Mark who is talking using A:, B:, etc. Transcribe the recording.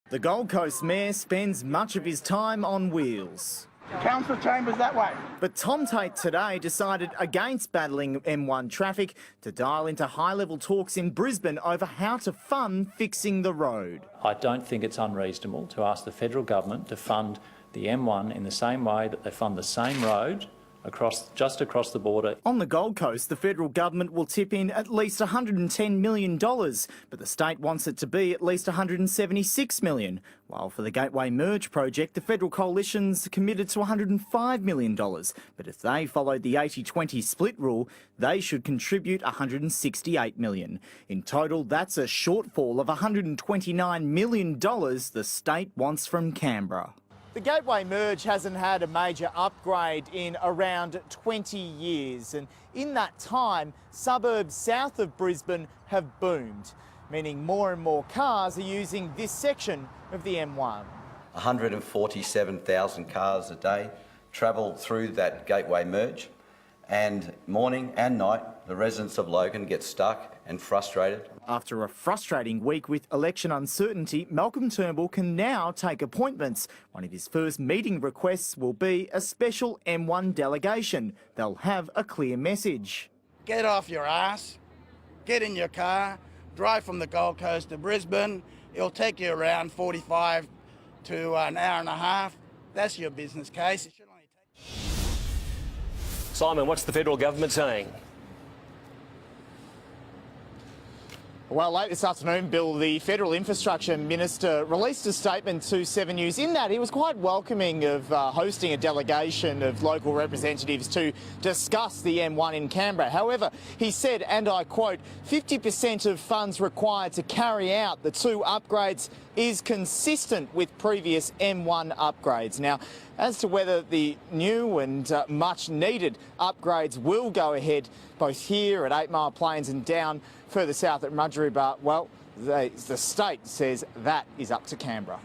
A: The Gold Coast Mayor spends much of his time on wheels.
B: Council chambers that way.
A: But Tom Tate today decided against battling M1 traffic to dial into high-level talks in Brisbane over how to fund fixing the road.
C: I don't think it's unreasonable to ask the federal government to fund the M1 in the same way that they fund the same road just across the border.
A: On the Gold Coast, the federal government will tip in at least $110 million, but the state wants it to be at least $176 million. While for the Gateway Merge project, the federal coalition's committed to $105 million. But if they followed the 80-20 split rule, they should contribute $168 million. In total, that's a shortfall of $129 million the state wants from Canberra. The Gateway Merge hasn't had a major upgrade in around 20 years, and in that time, suburbs south of Brisbane have boomed, meaning more and more cars are using this section of the M1.
D: 147,000 cars a day travel through that Gateway Merge, and morning and night the residents of Logan get stuck and frustrated.
A: After a frustrating week with election uncertainty, Malcolm Turnbull can now take appointments. One of his first meeting requests will be a special M1 delegation. They'll have a clear message.
B: Get off your ass, get in your car, drive from the Gold Coast to Brisbane. It'll take you around 45 to an hour and a half. That's your business case. It should only take...
E: Simon, what's the federal government saying?
A: Well, late this afternoon, Bill, the Federal Infrastructure Minister released a statement to 7 News. In that, he was quite welcoming of hosting a delegation of local representatives to discuss the M1 in Canberra. However, he said, and I quote, 50% of funds required to carry out the two upgrades is consistent with previous M1 upgrades. Now, as to whether the new and much needed upgrades will go ahead both here at 8 Mile Plains and down further south at Mudgery, well, the state says that is up to Canberra.